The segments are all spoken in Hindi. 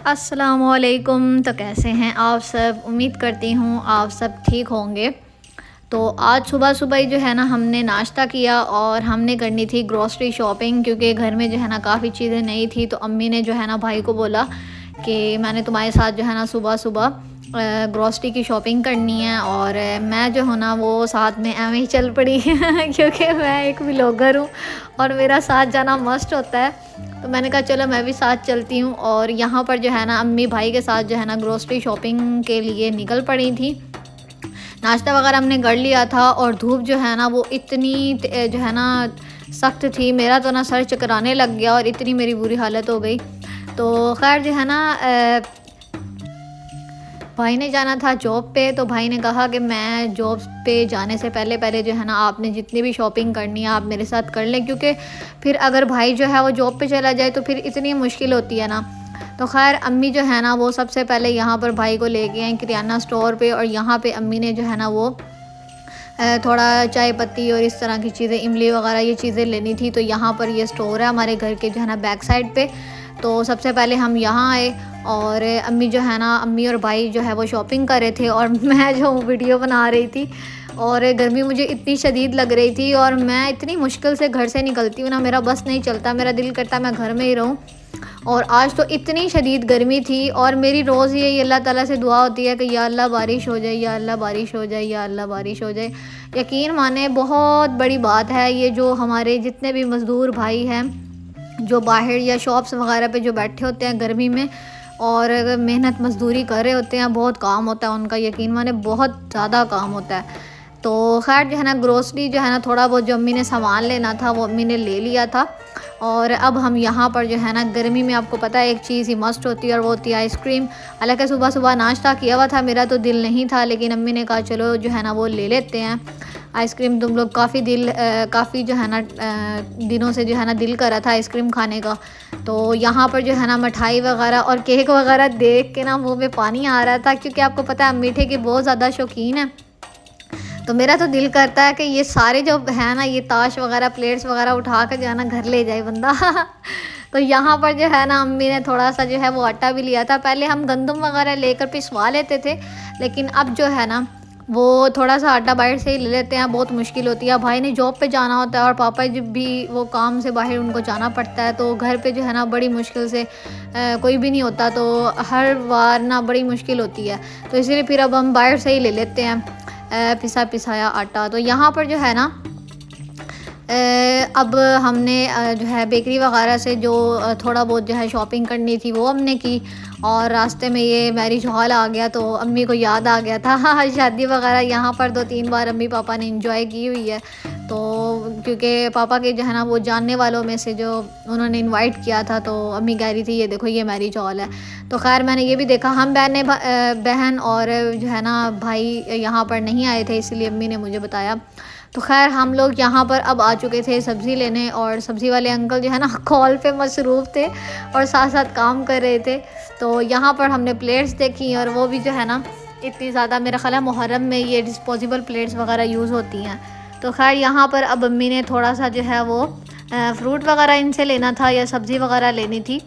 अस्सलामुअलैकुम। तो कैसे हैं आप सब? उम्मीद करती हूँ आप सब ठीक होंगे। तो आज सुबह सुबह ही जो है ना हमने नाश्ता किया और हमने करनी थी ग्रॉसरी शॉपिंग, क्योंकि घर में जो है ना काफ़ी चीज़ें नहीं थी। तो अम्मी ने जो है ना भाई को बोला कि मैंने तुम्हारे साथ जो है ना सुबह सुबह ग्रॉसरी की शॉपिंग करनी है, और मैं जो हूँ ना वो साथ में ऐਵੇਂ ही चल पड़ी क्योंकि मैं एक व्लॉगर हूँ और मेरा साथ जाना मस्ट होता है। तो मैंने कहा चलो मैं भी साथ चलती हूँ। और यहाँ पर जो है ना अम्मी भाई के साथ जो है ना ग्रॉसरी शॉपिंग के लिए निकल पड़ी थी। नाश्ता वगैरह हमने कर लिया था और धूप जो है ना वो इतनी जो है ना सख्त थी, मेरा तो ना सर चकराने लग गया और इतनी मेरी बुरी हालत हो गई। तो खैर जो है ना भाई ने जाना था जॉब पे, तो भाई ने कहा कि मैं जॉब पे जाने से पहले पहले जो है ना आपने जितनी भी शॉपिंग करनी है आप मेरे साथ कर लें, क्योंकि फिर अगर भाई जो है वो जॉब पे चला जाए तो फिर इतनी मुश्किल होती है ना। तो खैर अम्मी जो है ना वो सबसे पहले यहाँ पर भाई को लेके आई किराना स्टोर पे, और यहाँ पे अम्मी ने जो है ना वो थोड़ा चाय पत्ती और इस तरह की चीज़ें, इमली वगैरह ये चीज़ें लेनी थी। तो यहाँ पर ये स्टोर है हमारे घर के जो है ना बैक साइड पे। तो सबसे पहले हम यहाँ आए और अम्मी जो है ना अम्मी और भाई जो है वो शॉपिंग कर रहे थे और मैं जो वीडियो बना रही थी। और गर्मी मुझे इतनी शदीद लग रही थी और मैं इतनी मुश्किल से घर से निकलती हूँ ना, मेरा बस नहीं चलता, मेरा दिल करता मैं घर में ही रहूँ। और आज तो इतनी शदीद गर्मी थी और मेरी रोज़ ये अल्लाह ताला से दुआ होती है कि या अल्लाह बारिश हो जाए, या अल्लाह बारिश हो जाए, या अल्लाह बारिश हो जाए। यकीन माने बहुत बड़ी बात है ये, जो हमारे जितने भी मज़दूर भाई हैं जो बाहर या शॉप्स वगैरह पे जो बैठे होते हैं गर्मी में और मेहनत मजदूरी कर रहे होते हैं, बहुत काम होता है उनका, यकीन माने बहुत ज़्यादा काम होता है। तो खैर जो है ना ग्रोसरी जो है ना थोड़ा बहुत जो अम्मी ने सामान लेना था वो अम्मी ने ले लिया था। और अब हम यहाँ पर जो है ना गर्मी में आपको पता है एक चीज़ ही मस्ट होती है और वो होती है आइसक्रीम। हालांकि सुबह सुबह नाश्ता किया हुआ था, मेरा तो दिल नहीं था, लेकिन अम्मी ने कहा चलो जो है ना वो ले लेते हैं आइसक्रीम। तुम लोग काफ़ी जो है ना दिनों से जो है ना दिल कर रहा था आइसक्रीम खाने का। तो यहाँ पर जो है ना मिठाई वगैरह और केक वगैरह देख के ना मुँह में पानी आ रहा था, क्योंकि आपको पता है मीठे की बहुत ज़्यादा शौकीन है। तो मेरा तो दिल करता है कि ये सारे जो है ना ये ताश वगैरह प्लेट्स वगैरह उठा कर जो है ना घर ले जाए बंदा तो यहाँ पर जो है ना अम्मी ने थोड़ा सा जो है वो आटा भी लिया था। पहले हम गंदम वगैरह लेकर पिसवा लेते थे, लेकिन अब जो है ना वो थोड़ा सा आटा बाहर से ही ले लेते हैं, बहुत मुश्किल होती है। भाई ने जॉब पे जाना होता है और पापा जब भी वो काम से बाहर उनको जाना पड़ता है, तो घर पे जो है ना बड़ी मुश्किल से कोई भी नहीं होता, तो हर बार ना बड़ी मुश्किल होती है। तो इसीलिए फिर अब हम बाहर से ही ले लेते हैं पिसा पिसाया आटा। तो यहाँ पर जो है ना अब हमने जो है बेकरी वगैरह से जो थोड़ा बहुत जो है शॉपिंग करनी थी वो हमने की। और रास्ते में ये मैरिज हॉल आ गया तो अम्मी को याद आ गया था शादी वगैरह यहाँ पर 2-3 बार अम्मी पापा ने इंजॉय की हुई है। तो क्योंकि पापा के जो है ना वो जानने वालों में से जो उन्होंने इनवाइट किया था, तो अम्मी कह रही थी ये देखो ये मैरिज हॉल है। तो खैर मैंने ये भी देखा, हम बहन और जो है ना भाई यहाँ पर नहीं आए थे, इसलिए अम्मी ने मुझे बताया। तो खैर हम लोग यहाँ पर अब आ चुके थे सब्ज़ी लेने, और सब्ज़ी वाले अंकल जो है ना कॉल पे मसरूफ़ थे और साथ साथ काम कर रहे थे। तो यहाँ पर हमने प्लेट्स देखी और वो भी जो है ना इतनी ज़्यादा, मेरा ख्याल है मुहर्रम में ये डिस्पोजेबल प्लेट्स वगैरह यूज़ होती हैं। तो खैर यहाँ पर अब अम्मी ने थोड़ा सा जो है वो फ्रूट वगैरह इनसे लेना था या सब्ज़ी वगैरह लेनी थी,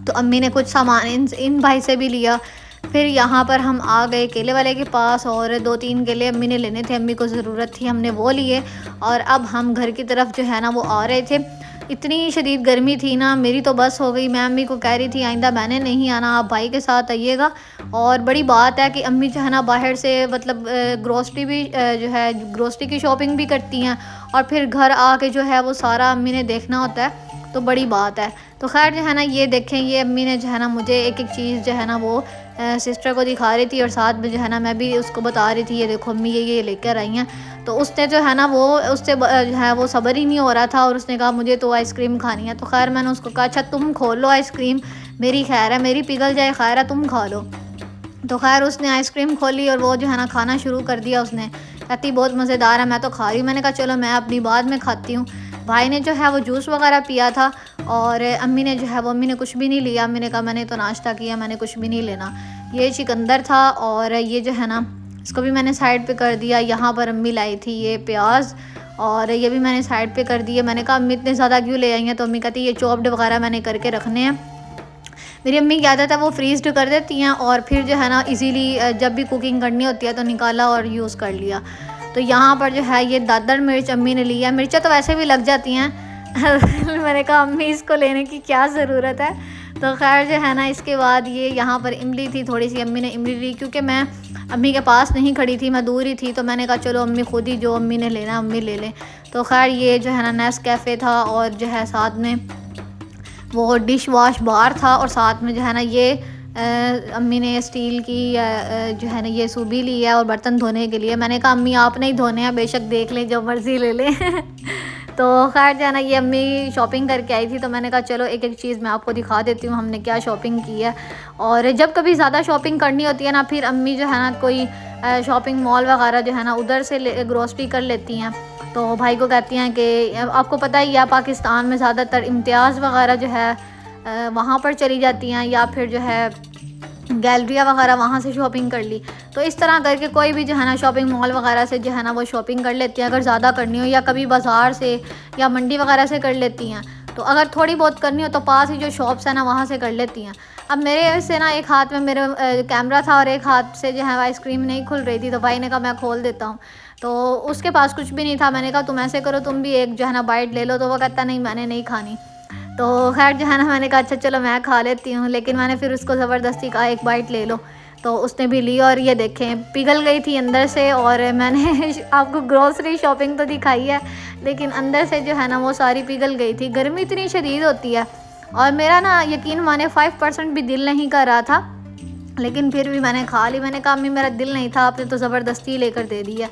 तो अम्मी ने कुछ सामान इन भाई से भी लिया। फिर यहाँ पर हम आ गए केले वाले के पास और 2-3 केले अम्मी ने लेने थे, अम्मी को ज़रूरत थी, हमने वो लिए। और अब हम घर की तरफ जो है ना वो आ रहे थे। इतनी शदीद गर्मी थी ना, मेरी तो बस हो गई। मैं अम्मी को कह रही थी आइंदा मैंने नहीं आना, आप भाई के साथ आइएगा। और बड़ी बात है कि अम्मी जो है ना बाहर से मतलब ग्रोसरी भी जो है ग्रोसरी की शॉपिंग भी करती हैं और फिर घर आके जो है वो सारा अम्मी ने देखना होता है, तो बड़ी बात है। तो खैर जो है ना ये देखें, ये अम्मी ने जो है ना मुझे एक एक चीज़ जो है ना वो सिस्टर को दिखा रही थी और साथ में जो है ना मैं भी उसको बता रही थी ये देखो अम्मी ये लेकर आई हैं। तो उसने जो है ना वो उससे जो है वो सब्र ही नहीं हो रहा था और उसने कहा मुझे तो आइसक्रीम खानी है। तो खैर मैंने उसको कहा अच्छा तुम खोल लो आइसक्रीम, मेरी खैर है, मेरी पिघल जाए खैर है, तुम खा लो। तो खैर उसने आइसक्रीम खोली और वो जो है ना खाना शुरू कर दिया। उसने कहती बहुत मज़ेदार है, मैं तो खा रही हूँ। मैंने कहा चलो मैं अपनी बाद में खाती हूँ। भाई ने जो है वो जूस वगैरह पिया था और अम्मी ने जो है वो अम्मी ने कुछ भी नहीं लिया। अम्मी ने कहा मैंने तो नाश्ता किया, मैंने कुछ भी नहीं लेना। ये चिकंदर था और ये जो है ना इसको भी मैंने साइड पे कर दिया। यहाँ पर अम्मी लाई थी ये प्याज और ये भी मैंने साइड पे कर दिए। मैंने कहा अम्मी इतने ज़्यादा क्यों ले आई हैं, तो अम्मी कहती ये चॉप्ड वगैरह मैंने करके रखने हैं। मेरी अम्मी की आदत है वो फ्रीज़ कर देती हैं और फिर जो है ना इजीली जब भी कुकिंग करनी होती है तो निकाला और यूज़ कर लिया। तो यहाँ पर जो है ये दादर मिर्च अम्मी ने लिया। मिर्चें तो वैसे भी लग जाती हैं मैंने कहा अम्मी इसको लेने की क्या ज़रूरत है। तो खैर जो है ना इसके बाद ये यहाँ पर इमली थी, थोड़ी सी अम्मी ने इमली ली क्योंकि मैं अम्मी के पास नहीं खड़ी थी, मैं दूर ही थी। तो मैंने कहा चलो अम्मी खुद ही जो अम्मी ने लेना अम्मी ले लें। तो खैर ये जो है ना नेस्कैफ़े था और जो है साथ में वो डिश वॉश बार था और साथ में जो है ना ये अम्मी ने स्टील की जो है ना ये सूबी ली है और बर्तन धोने के लिए। मैंने कहा अम्मी आपने ही धोने हैं, बेशक देख लें जो मर्ज़ी ले लें तो खैर जो है ना ये अम्मी शॉपिंग करके आई थी तो मैंने कहा चलो एक एक चीज़ मैं आपको दिखा देती हूँ हमने क्या शॉपिंग की है। और जब कभी ज़्यादा शॉपिंग करनी होती है ना फिर अम्मी जो है ना कोई शॉपिंग मॉल वगैरह जो है ना उधर से ग्रोसरी कर लेती हैं। तो भाई को कहती हैं कि आपको पता ही है पाकिस्तान में ज़्यादातर इम्तियाज़ वगैरह जो है वहाँ पर चली जाती हैं या फिर जो है गैलरिया वगैरह वहाँ से शॉपिंग कर ली। तो इस तरह करके कोई भी जो है ना शॉपिंग मॉल वगैरह से जो है ना वो शॉपिंग कर लेती हैं अगर ज़्यादा करनी हो, या कभी बाज़ार से या मंडी वगैरह से कर लेती हैं। तो अगर थोड़ी बहुत करनी हो तो पास ही जो शॉप्स हैं ना वहाँ से कर लेती हैं। अब मेरे से ना एक हाथ में मेरा कैमरा था और एक हाथ से जो है आइसक्रीम नहीं खुल रही थी। तो भाई ने कहा मैं खोल देता हूँ। तो उसके पास कुछ भी नहीं था। मैंने कहा तुम ऐसे करो तुम भी एक जो है ना बाइट ले लो। तो वो कहता नहीं मैंने नहीं खानी। तो खैर जो है ना मैंने कहा अच्छा चलो मैं खा लेती हूँ, लेकिन मैंने फिर उसको ज़बरदस्ती कहा एक बाइट ले लो। तो उसने भी ली और ये देखें पिघल गई थी अंदर से। और मैंने आपको ग्रोसरी शॉपिंग तो दिखाई है लेकिन अंदर से जो है ना वो सारी पिघल गई थी। गर्मी इतनी शदीद होती है और मेरा ना यकीन माने 5% भी दिल नहीं कर रहा था, लेकिन फिर भी मैंने खा ली। मैंने कहा अम्मी मेरा दिल नहीं था, आपने तो ज़बरदस्ती लेकर दे दी है।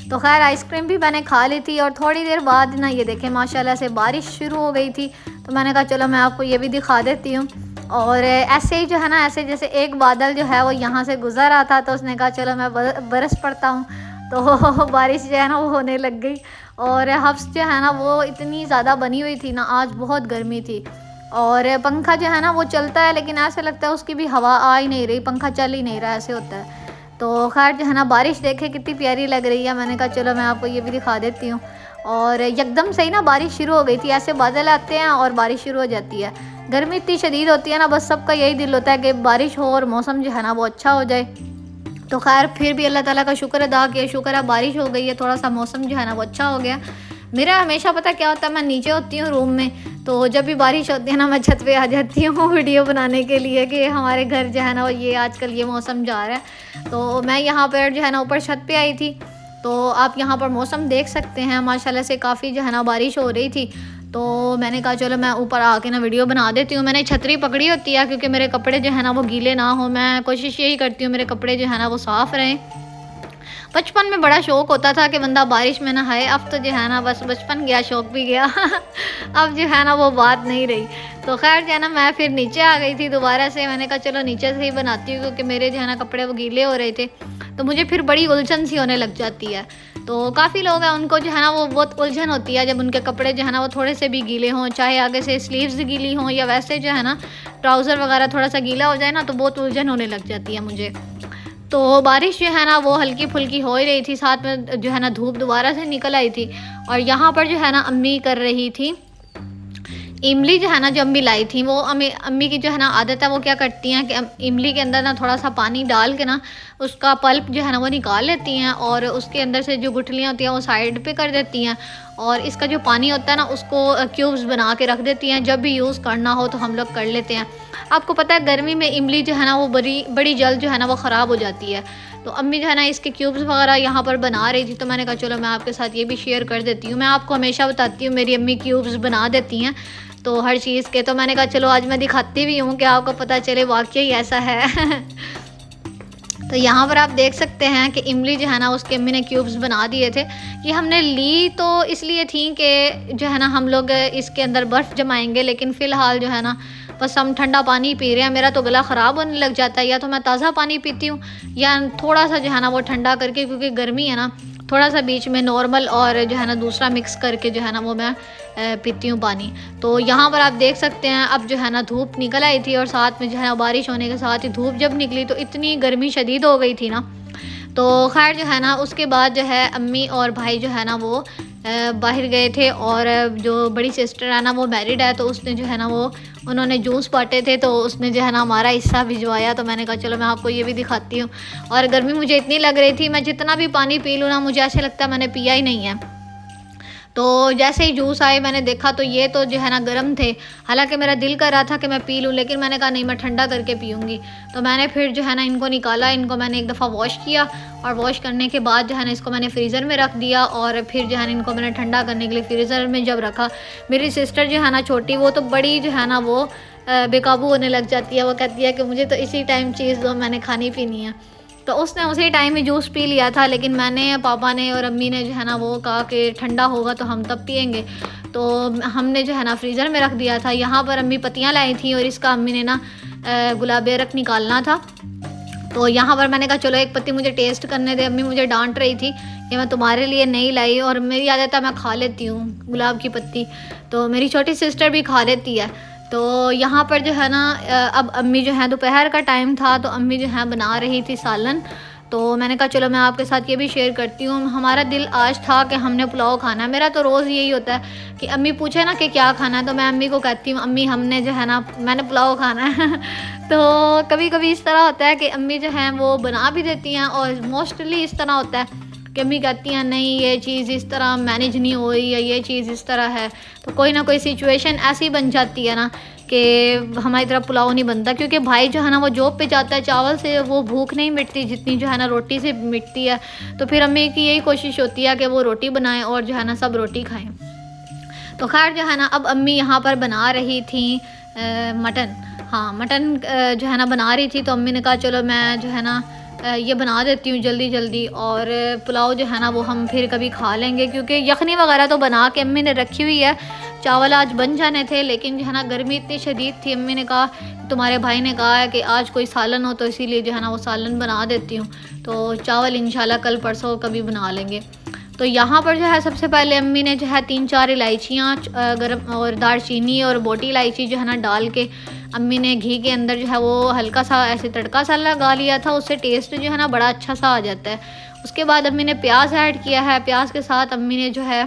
तो खैर आइसक्रीम भी मैंने खा ली थी और थोड़ी देर बाद ना ये देखें माशाल्लाह से बारिश शुरू हो गई थी। तो मैंने कहा चलो मैं आपको ये भी दिखा देती हूँ। और ऐसे ही जो है ना ऐसे जैसे एक बादल जो है वो यहाँ से गुजर रहा था तो उसने कहा चलो मैं बरस पड़ता हूँ। तो बारिश जो है ना वो होने लग गई और हफ्स जो है ना वो इतनी ज़्यादा बनी हुई थी ना, आज बहुत गर्मी थी। और पंखा जो है ना वो चलता है लेकिन ऐसे लगता है उसकी भी हवा आ ही नहीं रही, पंखा चल ही नहीं रहा, ऐसे होता है। तो खैर जो है ना बारिश देखे कितनी प्यारी लग रही है। मैंने कहा चलो मैं आपको ये भी दिखा देती हूँ। और एकदम से ही ना बारिश शुरू हो गई थी, ऐसे बादल आते हैं और बारिश शुरू हो जाती है। गर्मी इतनी शदीद होती है ना, बस सबका यही दिल होता है कि बारिश हो और मौसम जो है ना वो अच्छा हो जाए। तो खैर फिर भी अल्लाह ताला का शुक्र अदा किया, शुक्र है बारिश हो गई है, थोड़ा सा मौसम जो है ना वो अच्छा हो गया। मेरा हमेशा पता क्या होता है, मैं नीचे होती हूँ रूम में, तो जब भी बारिश होती है ना मैं छत पे आ जाती हूँ वीडियो बनाने के लिए कि हमारे घर जो है ना वो ये आजकल ये मौसम जा रहा है। तो मैं यहाँ पर जो है ना ऊपर छत पे आई थी। तो आप यहाँ पर मौसम देख सकते हैं माशाल्लाह से काफ़ी जो है ना बारिश हो रही थी। तो मैंने कहा चलो मैं ऊपर आके ना वीडियो बना देती हूँ। मैंने छतरी पकड़ी होती है क्योंकि मेरे कपड़े जो है ना वो गीले ना हो, मैं कोशिश यही करती हूँ मेरे कपड़े जो है ना वो साफ़ रहें। बचपन में बड़ा शौक़ होता था कि बंदा बारिश में नहाए, अब तो जो है ना बस बचपन गया शौक़ भी गया अब जो है ना वो बात नहीं रही। तो खैर जो है ना मैं फिर नीचे आ गई थी दोबारा से। मैंने कहा चलो नीचे से ही बनाती हूँ क्योंकि मेरे जो है ना कपड़े वो गीले हो रहे थे, तो मुझे फिर बड़ी उलझन सी होने लग जाती है। तो काफ़ी लोग हैं उनको जो है ना वो बहुत उलझन होती है जब उनके कपड़े जो है ना वो थोड़े से भी गीले हों, चाहे आगे से स्लीव्स गीली हों या वैसे जो है ना ट्राउज़र वगैरह थोड़ा सा गीला हो जाए ना तो बहुत उलझन होने लग जाती है मुझे। तो बारिश जो है ना वो हल्की फुल्की हो ही रही थी, साथ में जो है ना धूप दोबारा से निकल आई थी। और यहाँ पर जो है ना अम्मी कर रही थी इमली जो है ना जो अम्मी लाई थी, वो अम्मी की जो है ना आदत है वो क्या करती हैं कि इमली के अंदर ना थोड़ा सा पानी डाल के ना उसका पल्प जो है ना वो निकाल लेती हैं और उसके अंदर से जो गुठलियाँ होती हैं वो साइड पे कर देती हैं और इसका जो पानी होता है ना उसको क्यूब्स बना के रख देती हैं। जब भी यूज़ करना हो तो हम लोग कर लेते हैं। आपको पता है गर्मी में इमली जो है ना वो बड़ी जल्द जो है ना वो ख़राब हो जाती है। तो अम्मी जो है ना इसके क्यूब्स वगैरह यहाँ पर बना रही थी, तो मैंने कहा चलो मैं आपके साथ ये भी शेयर कर देती हूँ। मैं आपको हमेशा बताती हूँ मेरी अम्मी क्यूब्स बना देती हैं तो हर चीज़ के, तो मैंने कहा चलो आज मैं दिखाती भी हूँ कि आपको पता चले वाकई ऐसा है तो यहाँ पर आप देख सकते हैं कि इमली जो है ना उसके अम्मी ने क्यूब्स बना दिए थे। ये हमने ली तो इसलिए थी कि जो है ना हम लोग इसके अंदर बर्फ़ जमाएंगे, लेकिन फ़िलहाल जो है ना बस हम ठंडा पानी पी रहे हैं। मेरा तो गला ख़राब होने लग जाता है, या तो मैं ताज़ा पानी पीती हूँ या थोड़ा सा जो है ना वो ठंडा करके, क्योंकि गर्मी है ना थोड़ा सा बीच में नॉर्मल और जो है ना दूसरा मिक्स करके जो है ना वो मैं पीती हूँ पानी। तो यहाँ पर आप देख सकते हैं अब जो है ना धूप निकल आई थी और साथ में जो है ना बारिश होने के साथ ही धूप जब निकली तो इतनी गर्मी शदीद हो गई थी ना। तो खैर जो है ना उसके बाद जो है अम्मी और भाई जो है ना वो बाहर गए थे और जो बड़ी सिस्टर है ना वो मैरिड है, तो उसने जो है ना वो उन्होंने जूस बांटे थे, तो उसने जो है ना हमारा हिस्सा भिजवाया। तो मैंने कहा चलो मैं आपको ये भी दिखाती हूँ। और गर्मी मुझे इतनी लग रही थी, मैं जितना भी पानी पी लूँ ना मुझे ऐसे लगता है मैंने पिया ही नहीं है। तो जैसे ही जूस आए मैंने देखा तो ये तो जो है ना गर्म थे। हालांकि मेरा दिल कर रहा था कि मैं पी लूँ, लेकिन मैंने कहा नहीं, मैं ठंडा करके पीऊँगी। तो मैंने फिर जो है ना इनको निकाला, इनको मैंने एक दफ़ा वॉश किया, और वॉश करने के बाद जो है ना इसको मैंने फ्रीज़र में रख दिया। और फिर जो है ना इनको मैंने ठंडा करने के लिए फ्रीज़र में जब रखा, मेरी सिस्टर जो है ना छोटी, वो तो बड़ी जो है ना वो बेकाबू होने लग जाती है। वो कहती है कि मुझे तो इसी टाइम चीज़ दो, मैंने खानी पीनी है। तो उसने उसी टाइम में जूस पी लिया था, लेकिन मैंने, पापा ने और अम्मी ने जो है ना वो कहा कि ठंडा होगा तो हम तब पियेंगे। तो हमने जो है ना फ्रीज़र में रख दिया था। यहाँ पर अम्मी पत्तियाँ लाई थी और इसका अम्मी ने ना गुलाबी रख निकालना था। तो यहाँ पर मैंने कहा चलो एक पत्ती मुझे टेस्ट करने दे। अम्मी मुझे डांट रही थी कि मैं तुम्हारे लिए नहीं लाई, और मेरी आदत है मैं खा लेती हूँ गुलाब की पत्ती, तो मेरी छोटी सिस्टर भी खा लेती है। तो यहाँ पर जो है ना अब अम्मी जो है, दोपहर का टाइम था तो अम्मी जो है बना रही थी सालन। तो मैंने कहा चलो मैं आपके साथ ये भी शेयर करती हूँ। हमारा दिल आज था कि हमने पुलाव खाना है। मेरा तो रोज़ यही होता है कि अम्मी पूछे ना कि क्या खाना है, तो मैं अम्मी को कहती हूँ अम्मी हमने जो है ना, मैंने पुलाव खाना है। तो कभी कभी इस तरह होता है कि अम्मी जो हैं वो बना भी देती हैं, और मोस्टली इस तरह होता है कि अम्मी कहती हैं नहीं ये चीज़ इस तरह मैनेज नहीं हो रही, या ये चीज़ इस तरह है। तो कोई ना कोई सिचुएशन ऐसी बन जाती है ना कि हमारी तरफ पुलाव नहीं बनता, क्योंकि भाई जो है ना वो जॉब पे जाता है, चावल से वो भूख नहीं मिटती जितनी जो है ना रोटी से मिटती है। तो फिर अम्मी की यही कोशिश होती है कि वो रोटी बनाएं और जो है ना सब रोटी खाएं। तो खैर जो है ना अब अम्मी यहाँ पर बना रही थी मटन। हाँ, मटन जो है ना बना रही थी। तो अम्मी ने कहा चलो मैं जो है ना ये बना देती हूँ जल्दी जल्दी, और पुलाव जो है ना वो हम फिर कभी खा लेंगे, क्योंकि यखनी वगैरह तो बना के अम्मी ने रखी हुई है। चावल आज बन जाने थे, लेकिन जो है ना गर्मी इतनी शदीद थी, अम्मी ने कहा, तुम्हारे भाई ने कहा है कि आज कोई सालन हो, तो इसीलिए जो है ना वो सालन बना देती हूँ। तो चावल इंशाल्लाह कल परसों कभी बना लेंगे। तो यहाँ पर जो है सबसे पहले अम्मी ने जो है 3-4 इलायचियाँ गरम और दालचीनी और बोटी इलायची जो है ना डाल के अम्मी ने घी के अंदर जो है वो हल्का सा ऐसे तड़का सा लगा लिया था। उससे टेस्ट जो है ना बड़ा अच्छा सा आ जाता है। उसके बाद अम्मी ने प्याज ऐड किया है। प्याज के साथ अम्मी ने जो है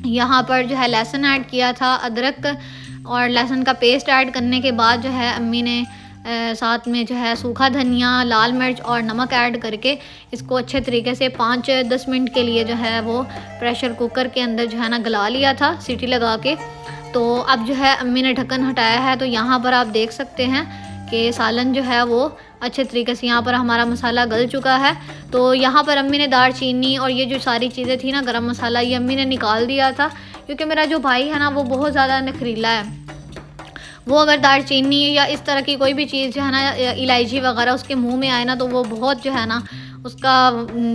यहाँ पर जो है लहसुन ऐड किया था, अदरक और लहसुन का पेस्ट ऐड करने के बाद जो है अम्मी ने साथ में जो है सूखा धनिया, लाल मिर्च और नमक ऐड करके इसको अच्छे तरीके से 5-10 मिनट के लिए जो है वो प्रेशर कुकर के अंदर जो है ना गला लिया था सीटी लगा के। तो अब जो है अम्मी ने ढक्कन हटाया है। तो यहाँ पर आप देख सकते हैं कि सालन जो है वो अच्छे तरीके से यहाँ पर हमारा मसाला गल चुका है। तो यहाँ पर अम्मी ने दालचीनी और ये जो सारी चीज़ें थी ना, गरम मसाला, ये अम्मी ने निकाल दिया था, क्योंकि मेरा जो भाई है ना वो बहुत ज़्यादा नखरीला है। वो अगर दालचीनी या इस तरह की कोई भी चीज़ जो है ना, इलायची वगैरह उसके मुंह में आए ना, तो वो बहुत जो है ना उसका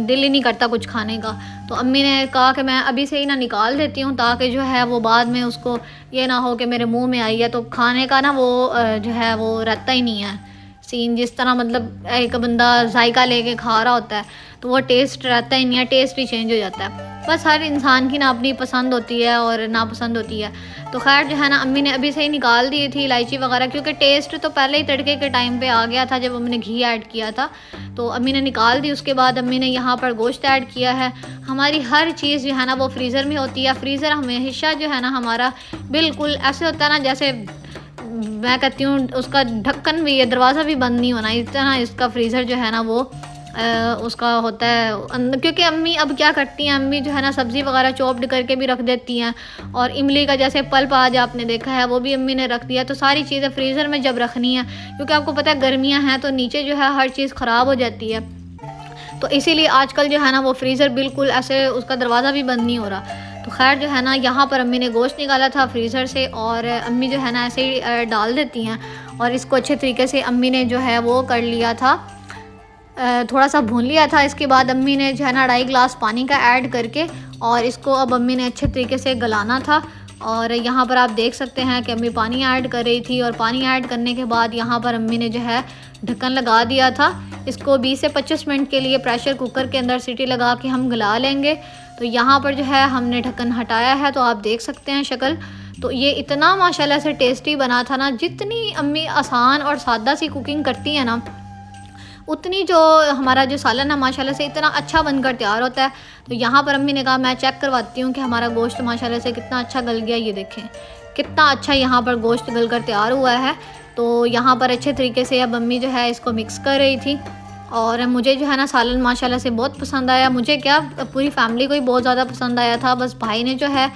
दिल ही नहीं करता कुछ खाने का। तो अम्मी ने कहा कि मैं अभी से ही ना निकाल देती हूँ, ताकि जो है वो बाद में उसको ये ना हो कि मेरे मुंह में आई है तो खाने का ना वो जो है वो रहता ही नहीं है सीन। जिस तरह मतलब एक बंदा जायका लेके खा रहा होता है तो वो टेस्ट रहता ही नहीं है, टेस्ट ही चेंज हो जाता है। बस हर इंसान की ना अपनी पसंद होती है और नापसंद होती है। तो खैर जो है ना अम्मी ने अभी से ही निकाल दी थी इलायची वगैरह, क्योंकि टेस्ट तो पहले ही तड़के के टाइम पे आ गया था जब अम्मी ने घी ऐड किया था। तो अम्मी ने निकाल दी। उसके बाद अम्मी ने यहाँ पर गोश्त ऐड किया है। हमारी हर चीज़ जो है ना वो फ्रीज़र में होती है। फ्रीज़र हमेशा जो है ना हमारा बिल्कुल ऐसे होता है ना, जैसे मैं कहती हूँ उसका ढक्कन भी, दरवाज़ा भी बंद नहीं होना, इस तरह इसका फ्रीज़र जो है ना वो उसका होता है। क्योंकि अम्मी अब क्या करती हैं, अम्मी जो है ना सब्ज़ी वगैरह चॉप्ड करके भी रख देती हैं, और इमली का जैसे पल्प आज आपने देखा है वो भी अम्मी ने रख दिया। तो सारी चीज़ें फ्रीज़र में जब रखनी है, क्योंकि आपको पता है गर्मियाँ हैं तो नीचे जो है हर चीज़ ख़राब हो जाती है, तो इसीलिए आजकल जो है ना वो फ्रीज़र बिल्कुल ऐसे उसका दरवाज़ा भी बंद नहीं हो रहा। तो खैर जो है ना यहाँ पर अम्मी ने गोश्त निकाला था फ्रीज़र से, और अम्मी जो है ना ऐसे ही डाल देती हैं, और इसको अच्छे तरीके से अम्मी ने जो है वो कर लिया था, थोड़ा सा भून लिया था। इसके बाद अम्मी ने जो है ना 2.5 गिलास पानी का ऐड करके, और इसको अब अम्मी ने अच्छे तरीके से गलाना था। और यहाँ पर आप देख सकते हैं कि अम्मी पानी ऐड कर रही थी, और पानी ऐड करने के बाद यहाँ पर अम्मी ने जो है ढक्कन लगा दिया था। इसको 20 से 25 मिनट के लिए प्रेशर कुकर के अंदर सीटी लगा के हम गला लेंगे। तो यहाँ पर जो है हमने ढक्कन हटाया है, तो आप देख सकते हैं शक्ल। तो ये इतना माशाल्लाह से टेस्टी बना था ना, जितनी अम्मी आसान और सादा सी कुकिंग करती है ना, उतनी जो हमारा जो सालन है माशाल्लाह से इतना अच्छा बनकर तैयार होता है। तो यहाँ पर अम्मी ने कहा मैं चेक करवाती हूँ कि हमारा गोश्त माशाल्लाह से कितना अच्छा गल गया। ये देखें कितना अच्छा यहाँ पर गोश्त गल कर तैयार हुआ है। तो यहाँ पर अच्छे तरीके से अब अम्मी जो है इसको मिक्स कर रही थी। और मुझे जो है ना सालन माशाल्लाह से बहुत पसंद आया, मुझे क्या पूरी फैमिली को ही बहुत ज़्यादा पसंद आया था। बस भाई ने जो है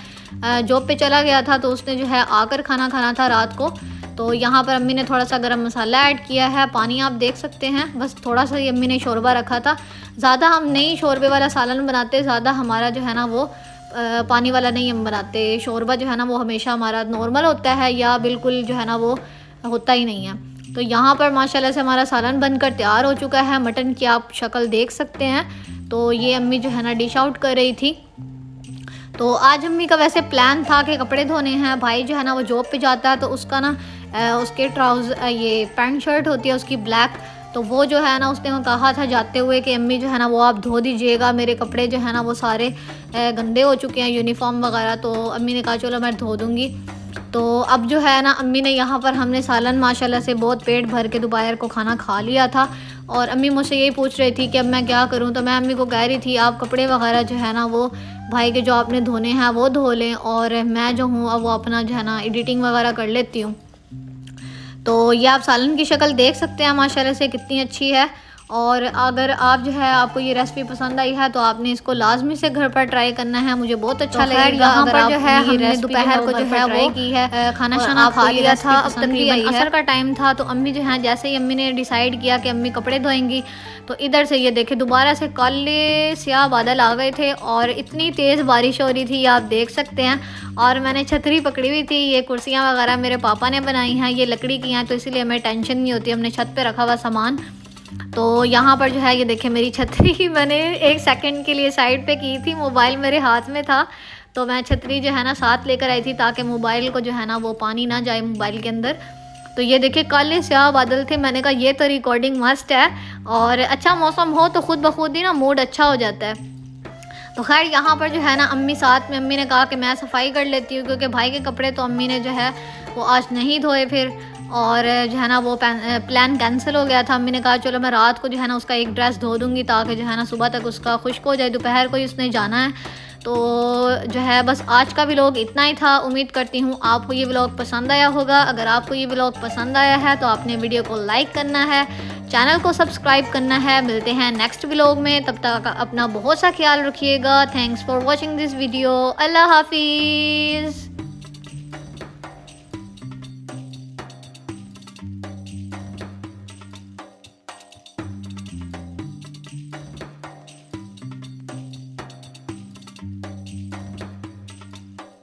जॉब पे चला गया था तो उसने जो है आकर खाना खाना था रात को। तो यहाँ पर अम्मी ने थोड़ा सा गरम मसाला ऐड किया है, पानी आप देख सकते हैं, बस थोड़ा सा ही अम्मी ने शोरबा रखा था। ज़्यादा हम नहीं शोरबे वाला सालन बनाते, ज़्यादा हमारा जो है ना वो पानी वाला नहीं हम बनाते। शोरबा जो है ना वो हमेशा हमारा नॉर्मल होता है या बिल्कुल जो है ना वो होता ही नहीं है। तो यहाँ पर माशाल्लाह से हमारा सालन बनकर तैयार हो चुका है। मटन की आप शक्ल देख सकते हैं। तो ये अम्मी जो है ना डिश आउट कर रही थी। तो आज अम्मी का वैसे प्लान था कि कपड़े धोने हैं, भाई जो है ना वो जॉब पे जाता है तो उसका ना उसके ट्राउज़र ये पैंट शर्ट होती है उसकी ब्लैक, तो वो जो है ना उसने कहा था जाते हुए कि अम्मी जो है ना वो आप धो दीजिएगा, मेरे कपड़े जो है ना वो सारे गंदे हो चुके हैं, यूनिफॉर्म वगैरह। तो अम्मी ने कहा चलो मैं धो दूँगी। तो अब जो है ना अम्मी ने यहाँ पर हमने सालन माशाल्लाह से बहुत पेट भर के दोपहर को खाना खा लिया था। और अम्मी मुझसे यही पूछ रही थी कि अब मैं क्या करूँ। तो मैं अम्मी को कह रही थी आप कपड़े वगैरह जो है ना वो भाई के जो आपने धोने हैं वो धो लें, और मैं जो हूँ अब वो अपना जो है ना एडिटिंग वगैरह कर लेती हूँ। तो ये आप सालन की शक्ल देख सकते हैं माशाल्लाह से कितनी अच्छी है। और अगर आप जो है आपको ये रेसिपी पसंद आई है तो आपने इसको लाजमी से घर पर ट्राई करना है, मुझे बहुत अच्छा लगेगा। यहाँ पर जो है हमने दोपहर को जो है वो की है खाना शाना खा लिया था, अब तकरीबन असर का टाइम था। तो अम्मी जो है जैसे ही अम्मी ने डिसाइड किया कि अम्मी कपड़े धोएंगी तो इधर से ये देखे दोबारा से काले स्याह बादल आ गए थे और इतनी तेज़ बारिश हो रही थी आप देख सकते हैं। और मैंने छतरी पकड़ी हुई थी, ये कुर्सियाँ वगैरह मेरे पापा ने बनाई हैं, ये लकड़ी की हैं तो इसीलिए हमें टेंशन नहीं होती, हमने छत पे रखा हुआ सामान। तो यहाँ पर जो है ये देखें मेरी छतरी मैंने 1 सेकंड के लिए साइड पे की थी, मोबाइल मेरे हाथ में था तो मैं छतरी जो है ना साथ लेकर आई थी ताकि मोबाइल को जो है ना वो पानी ना जाए मोबाइल के अंदर। तो ये देखिए काले स्याह बादल थे, मैंने कहा ये तो रिकॉर्डिंग मस्त है। और अच्छा मौसम हो तो खुद ब खुद ही ना मूड अच्छा हो जाता है। तो खैर यहाँ पर जो है ना अम्मी साथ में, अम्मी ने कहा कि मैं सफाई कर लेती हूँ क्योंकि भाई के कपड़े तो अम्मी ने जो है वो आज नहीं धोए फिर, और जो है ना वो प्लान कैंसिल हो गया था। अम्मी ने कहा चलो मैं रात को जो है ना उसका एक ड्रेस धो दूँगी ताकि जो है ना सुबह तक उसका खुश्क हो जाए, दोपहर को ही उसने जाना है। तो जो है बस आज का व्लॉग इतना ही था। उम्मीद करती हूँ आपको ये व्लॉग पसंद आया होगा। अगर आपको ये व्लॉग पसंद आया है तो आपने वीडियो को लाइक करना है, चैनल को सब्सक्राइब करना है। मिलते हैं नेक्स्ट व्लॉग में, तब तक अपना बहुत सा ख्याल रखिएगा। Thanks for watching this video. अल्लाह हाफिज़।